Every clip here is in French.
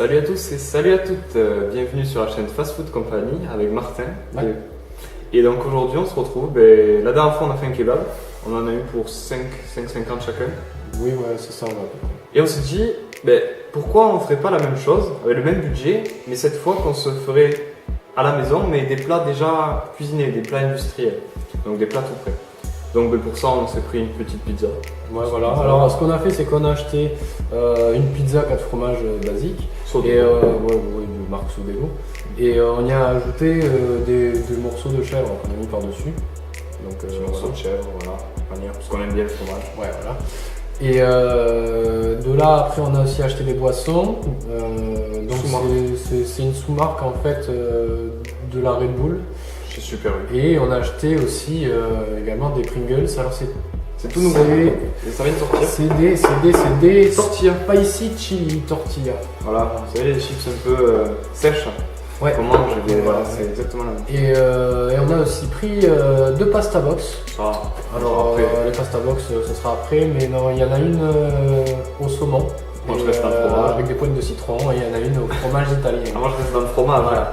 Salut à tous et salut à toutes, bienvenue sur la chaîne Fast Food Company avec Martin. Ouais. Et donc aujourd'hui on se retrouve, la dernière fois on a fait un kebab, on en a eu pour 5,50 chacun. Oui, ouais, c'est ça. Ouais. Et on s'est dit, pourquoi on ne ferait pas la même chose avec le même budget, mais cette fois qu'on se ferait à la maison, mais des plats déjà cuisinés, des plats industriels, donc des plats tout prêts. Donc pour ça on s'est pris une petite pizza. Ouais, voilà. Alors ce qu'on a fait, c'est qu'on a acheté une pizza 4 fromages basique. Sodebo. Et de marque Sodebo. Et on y a ajouté des morceaux de chèvre qu'on a mis par-dessus. Donc Petit morceau de chèvre, voilà, parce qu'on aime bien le fromage. Ouais, voilà. Et de là, après, on a aussi acheté des boissons. Donc c'est une sous-marque en fait de la Red Bull. C'est super eu. Et on a acheté aussi également des Pringles. Alors C'est tout nouveau. Et ça vient de sortir. C'est des Tortilla. spicy chili tortilla. Voilà, vous savez les chips un peu sèches. Ouais. Qu'on mange, voilà, Ouais. c'est exactement la même. Et on a aussi pris deux pasta box. Ça, Alors après, les pasta box, ce sera après, mais non, il y en a une au saumon. Moi, je Et, reste dans le fromage. avec des pointes de citron, et il y en a une au fromage italien. moi je reste dans le fromage. Voilà.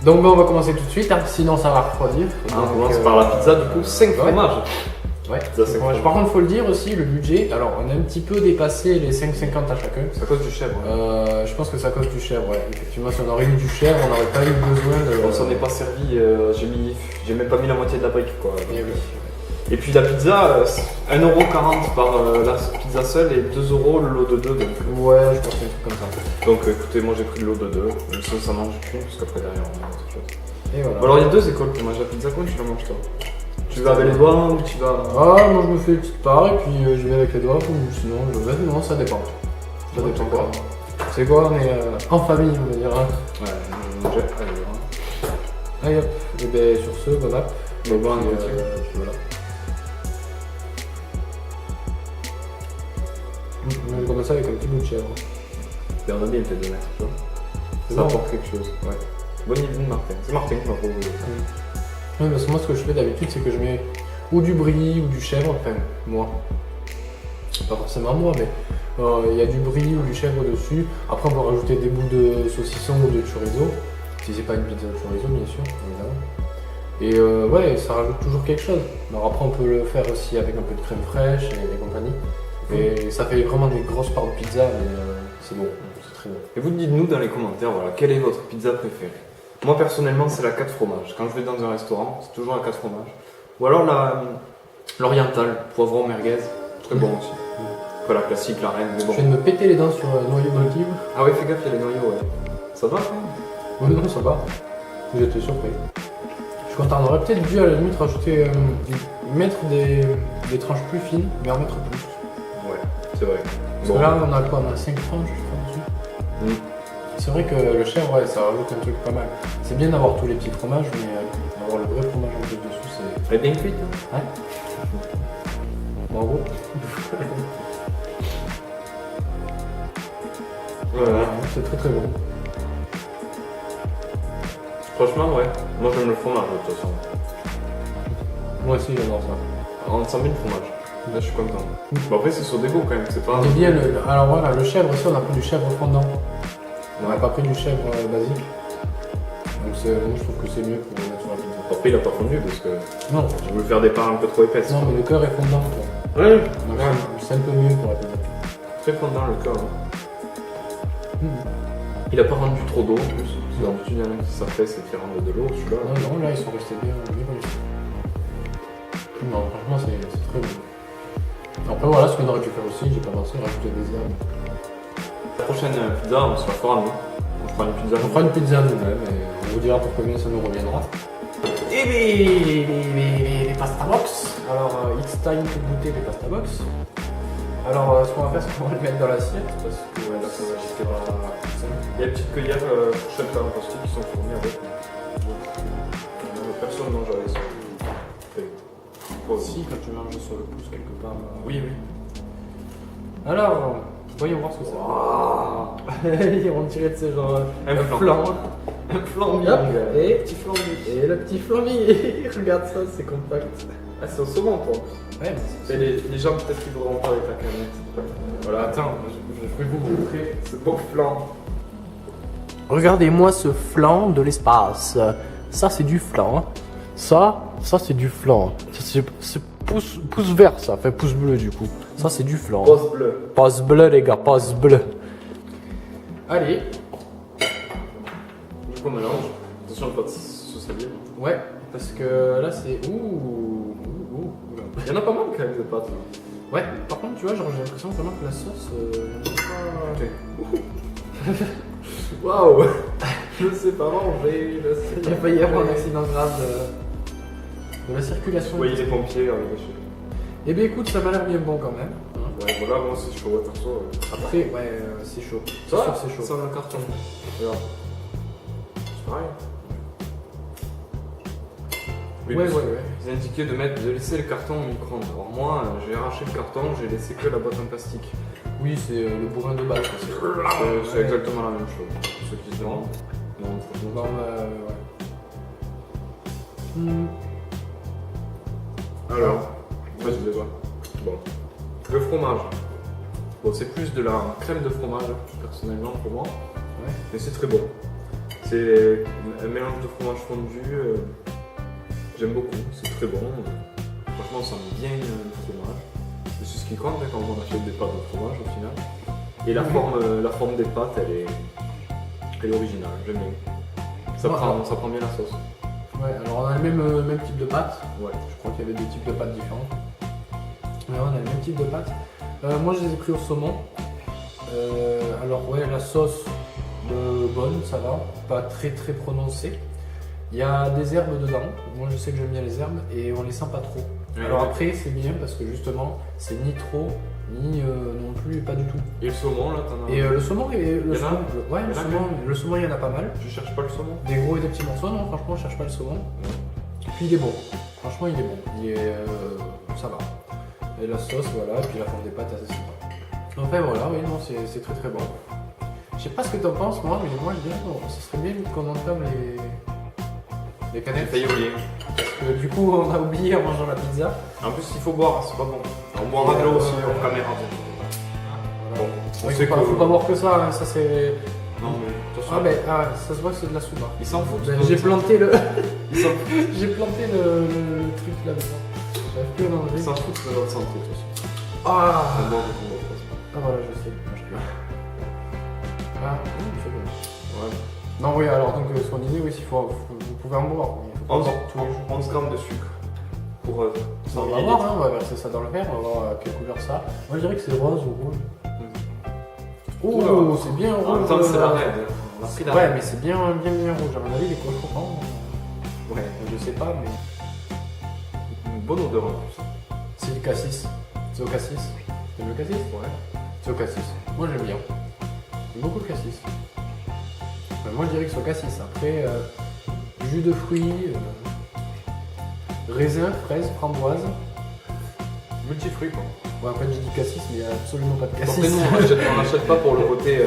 Donc on va commencer tout de suite, hein, sinon ça va refroidir. On commence par la pizza, du coup, 5 fromages. Ouais. Pizza, 5 Par contre, il faut le dire aussi, le budget. Alors, on a un petit peu dépassé les 5,50 à chacun. C'est à cause du chèvre. Je pense que ça coûte du chèvre, ouais. Effectivement, si on aurait eu du chèvre, on n'aurait pas eu besoin de. On s'en est pas servi, j'ai même pas mis la moitié de la brique quoi. Eh oui. Et puis la pizza, 1,40€ par la pizza seule et 2€ le lot de 2. Donc, Ouais, je pense que c'est un truc comme ça. donc écoutez, moi j'ai pris le lot de 2. Même si ça mange qu'une, parce qu'après derrière on mange autre chose. Et voilà. Bon, alors il y a deux écoles pour manger la pizza, comment tu la manges toi? Tu vas avec les doigts ou tu vas. Ah, moi je me fais une petite part et puis je vais avec les doigts, ou sinon je vais. Non, ça dépend. Ça Ouais, dépend c'est quoi. C'est quoi, on est en famille, on va dire. Hein. Ouais, je mangeais. Allez, Allez hop, et bien sur ce, bon app. Bon, bon, Puis, appétit. puis voilà. On va commencer avec un petit bout de chèvre. On a bien fait de mettre, tu vois. C'est Ça bon. apporte quelque chose. Ouais. Bonne idée de Martin. C'est Martin qui m'a proposé ça. Oui, parce que moi ce que je fais d'habitude, c'est que je mets ou du brie ou du chèvre, enfin moi. Pas forcément moi, mais il y a du brie ou du chèvre dessus. Après, on peut rajouter des bouts de saucisson ou de chorizo. Si c'est pas une pizza de chorizo, bien sûr, évidemment. Et ouais, ça rajoute toujours quelque chose. Alors après, on peut le faire aussi avec un peu de crème fraîche et compagnie. Et ça fait vraiment des grosses parts de pizza, mais c'est bon, c'est très bon. Et vous dites-nous dans les commentaires, voilà, quelle est votre pizza préférée? Moi personnellement, c'est la 4 fromages. Quand je vais dans un restaurant, c'est toujours la 4 fromages. Ou alors l'orientale, poivron merguez, très bon aussi. Pas la classique, la reine, mais Je bon. viens de me péter les dents sur un noyau d'olive. Ah ouais, fais gaffe, il y a les noyaux, ouais. Ça va quand même? Oui, non, ça va. J'étais surpris. Je suis content. On aurait peut-être dû à la limite rajouter, mettre des tranches plus fines, mais en mettre plus. Ouais, c'est vrai. Parce que là, on a quoi? On a 5 tranches, je crois, dessus. Mm. C'est vrai que le chèvre, ouais, ça rajoute un truc pas mal. C'est bien d'avoir tous les petits fromages, mais avoir le vrai fromage en plus dessus, c'est. Elle est bien cuite, hein? Ouais. Bravo. Voilà. C'est très très bon. Franchement, ouais. Moi j'aime le fromage de toute façon. Moi aussi, j'adore ça. On sent bien le fromage. Là, je suis content. Bon, après, c'est sur des goûts quand même, c'est pas. On est bien le. Alors voilà, le chèvre aussi, on a pris du chèvre fondant. On n'a pas pris du chèvre basique. Donc moi, je trouve que c'est mieux pour le mettre sur la pizza. Après, il a pas fondu parce que Non, j'ai voulu faire des parts un peu trop épaisses. non, mais le cœur est fondant. Quoi. Ouais, Donc ouais. c'est un peu mieux pour la pizza. Très fondant le cœur. Hein. Mhm. Il a pas rendu trop d'eau en plus. Parce que d'habitude, il y en a qui s'affaissent et qui rendent de l'eau. Celui-là. Non, non, là ils sont restés bien réussis. Non, franchement, c'est très bon. Après, voilà ce qu'on aurait pu faire aussi, j'ai pas pensé, rajouter des herbes. La prochaine pizza, on se la fera nous. On fera une pizza. On fera une pizza nous-mêmes et on vous dira pour combien ça nous reviendra. Et les pasta box. Alors, it's time to goûter les pasta box. Alors, ce qu'on va faire, c'est qu'on va les mettre dans l'assiette parce que là, ça va rester pas simple. Il y a une petite cueillère fourchette en plastique qui sont fournies avec. Personne ne mange avec ça. Si, quand tu manges sur le pouce quelque part. Oui, oui. Alors, voyons voir ce que c'est. On dirait de ces genre Un flan. flan. Un flan Hop, et et petit flan mignon. Et le petit flambi, regarde ça, c'est compact. Ah, c'est au saumon, toi. Ouais, mais Et les gens, peut-être qu'ils voudront pas avec la canette. Voilà, attends, je vais vous montrer ce beau flan. Regardez-moi ce flan de l'espace. Ça, c'est du flan. Hein. Ça c'est du flan. C'est pouce vert, ça. Enfin, pouce bleu, du coup. Ça, c'est du flan. Poste bleu. Pouce bleu, les gars. Pouce bleu. Allez. Du coup, on mélange. Attention, pas de sauce à vivre. Ouais, parce que là, c'est... Il y en a pas mal, quand même, de pâtes. Ouais, par contre, tu vois, genre, j'ai l'impression vraiment que la sauce... Waouh. Je sais pas manger, je sais Il y a failli y avoir un accident grave de la circulation. Vous voyez les pompiers avec les cheveux. Eh bien écoute, ça m'a l'air bien bon quand même. Hein. Ouais, voilà, moi c'est chaud, perso. Après, ouais, c'est chaud. Ça va, c'est chaud. c'est un carton. Regarde. C'est pareil. Oui, Ouais. Ils indiquaient de laisser le carton au micro-ondes. Alors moi, j'ai arraché le carton, j'ai laissé que la boîte en plastique. Oui, c'est le bourrin de balle. C'est exactement la même chose. Ceux qui se demandent. Non, franchement. Non, ouais. Alors, moi je les vois. Bon. Le fromage. Bon, c'est plus de la crème de fromage, personnellement, pour moi. Ouais. Mais c'est très bon. C'est un mélange de fromage fondu. J'aime beaucoup, c'est très bon. Franchement, on sent bien le fromage. C'est ce qui compte quand on achète des pâtes de fromage au final. Et la forme des pâtes, elle est originale, j'aime bien. Ça prend bien la sauce. Ouais, alors on a le même type de pâte. Ouais. Je crois qu'il y avait des types de pâtes différents. Ouais, on a le même type de pâte. Moi, je les ai pris au saumon. Alors, ouais, la sauce bonne, ça va. Pas très très prononcée. Il y a des herbes dedans. Moi, je sais que j'aime bien les herbes et on les sent pas trop. Ouais, alors ouais. après, c'est bien parce que justement, c'est ni trop, ni non plus pas du tout. Et le saumon, là, t'en as. Et le saumon, Il y en a le saumon, il y en a pas mal. Je cherche pas le saumon. Des gros et des petits morceaux, non, franchement, je cherche pas le saumon. Puis il est bon. Franchement, il est bon. Il est, ça va. Et la sauce, voilà, et puis la forme des pâtes, assez sympa. Enfin, voilà, oui, non, c'est très très bon. Je sais pas ce que t'en penses, moi, mais moi, je dirais, non, ce serait bien qu'on entame les J'ai canettes. failli oublier. Parce que du coup, on a oublié en mangeant la pizza. En plus, il faut boire, c'est pas bon. On boira de l'eau aussi en caméra. Bon, on Ouais, sait faut pas boire que ça, hein, ça c'est. Non, mais attention. Ah, ben, ça se voit que c'est de la souba. Ils s'en foutent. J'ai planté le. Ils s'en foutent. J'ai planté le truc là-dedans. J'arrive plus à Ils l'enlever. s'en foutent de notre santé, de toute façon. Ah On boit, on boit. Ah voilà, je sais. Non, je rigole. Ah, oui, c'est bon. Ouais. Non, oui, alors donc ce qu'on disait, oui, vous pouvez en boire. Mais il faut pas en boire tous les jours. 11 grammes de sucre pour On 100 va voir, hein, on va verser ça dans le verre, on va voir quelle couleur ça. Moi je dirais que c'est rose ou rouge. Oh, Oula. c'est bien rouge. En même temps, c'est la reine. On a pris la Ouais, reine. mais c'est bien rouge. À mon avis, les cochons, Ouais. je sais pas, mais. Une bonne odeur en plus. C'est du cassis. C'est au cassis. T'aimes le cassis? Ouais. C'est au cassis. Moi j'aime bien. J'aime beaucoup le cassis. Moi je dirais que c'est au cassis. Après, jus de fruits, raisin, fraise, framboise. Multifruits quoi. Ouais, en fait j'ai dit cassis, mais il n'y a absolument pas de cassis. Après, nous, on n'achète pas pour le côté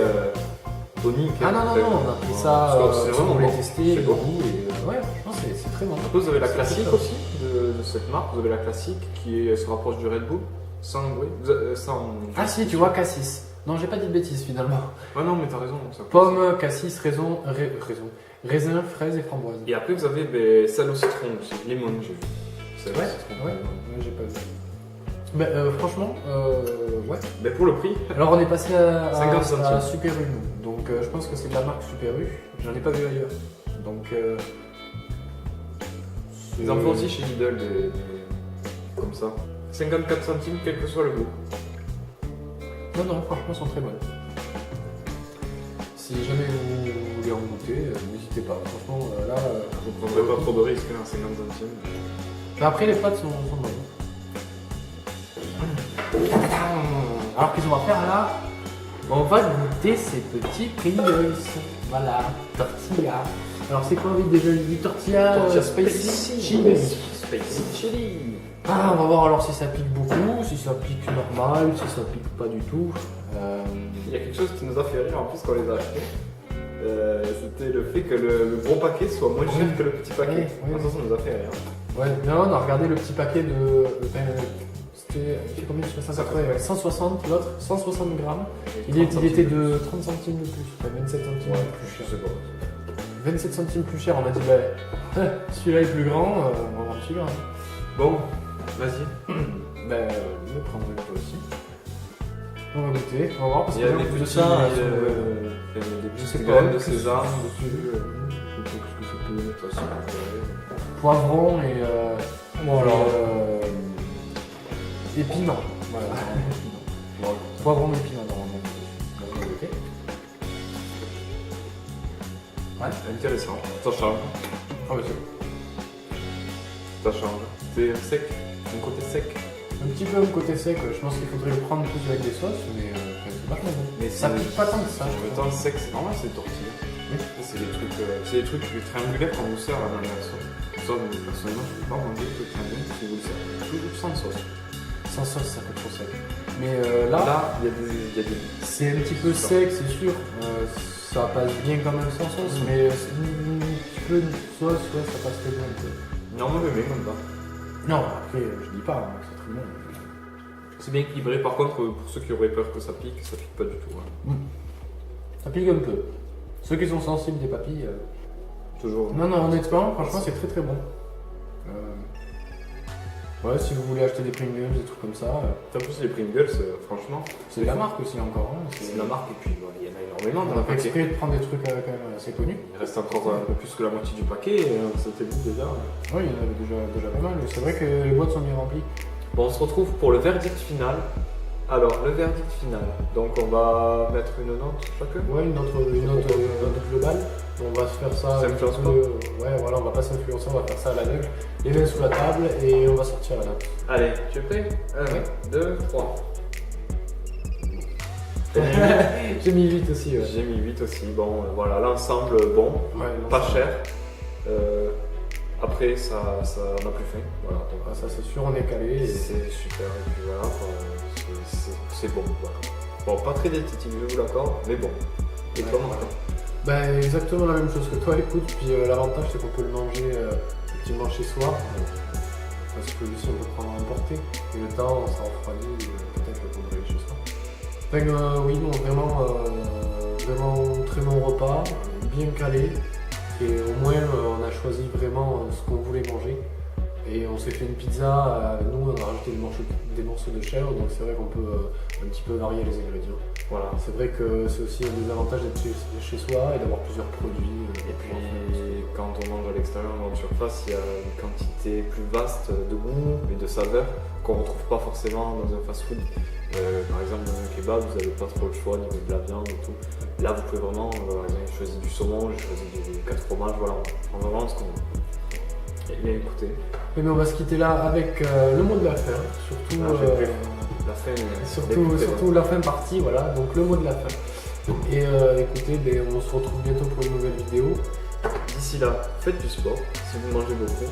tonique. Ah non, on a pris ça, Parce que c'est on vraiment voulait bon. tester C'est le bon. goût et ouais, franchement c'est très bon. Après, vous avez la C'est classique très aussi de cette marque. Vous avez la classique qui se rapproche du Red Bull. Sans bruit. Sans... Ah si, tu vois, cassis. Non, j'ai pas dit de bêtises finalement. Ouais, non, mais t'as raison. Ça Pomme, cassis, raisin, fraise et framboise. Et après, vous avez celle au citron aussi. Lemon, j'ai vu. Celle au Ouais, citron. ouais, j'ai pas vu. Mais franchement, ouais. Mais pour le prix, Alors on est passé 50 à centimes. Super U, nous. Donc je pense que c'est de la marque Super U. J'en ai pas vu ailleurs. Donc ils en font aussi chez Lidl comme ça. 54 centimes, quel que soit le goût. Non, franchement, elles sont très bonnes. Si jamais vous voulez en goûter, n'hésitez pas. Franchement, là. Vous ne prendrez pas trop de risques, hein, 50 centimes. Mais après, les pâtes sont bonnes. Alors qu'est-ce qu'on va faire là? On va goûter ces petits Pringles. Voilà, tortilla. Alors c'est quoi vite déjà du tortilla spicy chili. Spicy chili. Ah, on va voir alors si ça pique beaucoup, si ça pique normal, si ça pique pas du tout. Il y a quelque chose qui nous a fait rire en plus quand on les a achetés. C'était le fait que le gros paquet soit moins cher que le petit paquet. Oui. Ça nous a fait rire. Ouais, non, on a regardé le petit paquet de. C'était, il fait combien de 180, 160, l'autre 160 grammes. Il 30 était centimes. de 30 centimes de plus, enfin 27 centimes Ouais, de plus je cher. sais pas. 27 centimes plus cher, on a dit, celui-là est plus grand, on va voir celui-là. Bon, vas-y. Le prendre toi aussi. On va goûter, on va voir, parce Il que y a en des plus de petits, ça, des je sais petites pas, graines de qu'est-ce que sésame. c'est dessus, Qu'est-ce que ça peut être aussi poivron et, Voilà. et piment. Voilà. Bon, Poivron et piment normalement. On va goûter. Ouais. intéressant. Ça change. Ah ouais, c'est Ça change. C'est sec. Un côté sec. un petit peu le côté sec, je pense qu'il faudrait le prendre plus avec des sauces, mais c'est vachement bon. Mais Ça pique pas tant que ça, je Le trouve. temps sec, c'est normal, c'est des tortillas. Oui. C'est des trucs triangulaires qu'on vous sert à la dernière sauce. Ça, personnellement, je ne peux pas manger que triangulaire si vous le servez. Toujours sans sauce. Sans sauce, ça fait trop sec. Mais là, Là, il y a des. c'est un petit peu sec, c'est sûr. Ça passe bien quand même sans sauce, mais un petit peu de sauce, ouais, ça passe très bien un peu. Non, moi, je mets même pas. Non, après, je dis pas, hein, c'est très bon. C'est bien équilibré. Par contre, pour ceux qui auraient peur que ça pique pas du tout. Hein. Ça pique un peu. Ceux qui sont sensibles des papilles. Toujours. Non, honnêtement, franchement, c'est très très bon. Ouais, si vous voulez acheter des Pringles, des trucs comme ça, En plus, les Pringles, franchement, c'est de la marque aussi encore. Hein, c'est de la marque. Et puis, il y en a énormément On dans a le fait paquet. exprès de prendre des trucs quand même assez connus. Il reste encore un peu plus que la moitié du paquet. C'était bon déjà. Oui, il y en avait déjà pas mal. Mais c'est vrai que les boîtes sont bien remplies. Bon, on se retrouve pour le verdict final. Alors, le verdict final. Donc, on va mettre une note chacun. Ouais, une note globale. On va se faire ça. Ça un influence petit pas. peu- Ouais, voilà, on va pas s'influencer, on va faire ça à l'aveugle. Les mains sous la table et on va sortir la note. Allez, tu es prêt 1, Ouais. 2, 3. J'ai mis 8 aussi, ouais. J'ai mis 8 aussi. Bon, voilà, l'ensemble, bon, Ouais, non, pas ça- cher. Après, ça n'a plus faim. Voilà, donc, Ah, ça c'est sûr, on est calé. Et... c'est super. Et puis voilà, quoi, c'est bon. Voilà. Bon, pas très esthétique, je vous l'accorde, mais bon. Et Ouais, toi, voilà. Martin? Bah, exactement la même chose que toi, écoute. Puis l'avantage c'est qu'on peut le manger effectivement chez soi. Parce que si on peut prendre à emporter. Et le temps, ça refroidit, peut-être qu'on devrait aller chez soi. Enfin, oui, non, vraiment très bon repas, bien calé. Et au moins, on a choisi vraiment ce qu'on voulait manger. Et on s'est fait une pizza, nous on a rajouté des morceaux de chèvre, donc c'est vrai qu'on peut un petit peu varier les ingrédients. Voilà. C'est vrai que c'est aussi un des avantages d'être chez soi et d'avoir plusieurs produits. Et puis, quand on mange à l'extérieur, en grande surface, il y a une quantité plus vaste de goût et de saveurs qu'on ne retrouve pas forcément dans un fast-food. Par exemple, dans un kebab, vous n'avez pas trop le choix au niveau de la viande et tout. Là, vous pouvez vraiment, j'ai choisi du saumon, j'ai choisi des 4 fromages, voilà, on prend vraiment ce qu'on veut. Et bien écoutez, Et bien, on va se quitter là avec le mot de la fin, surtout, j'ai plus la fin, surtout la fin partie, voilà, donc le mot de la fin. Et écoutez, ben, on se retrouve bientôt pour une nouvelle vidéo. D'ici là, faites du sport si vous mangez beaucoup.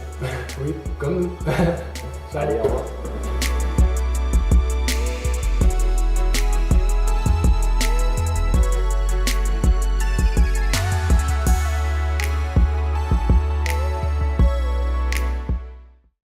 Oui, comme nous. Ciao. Allez, au revoir.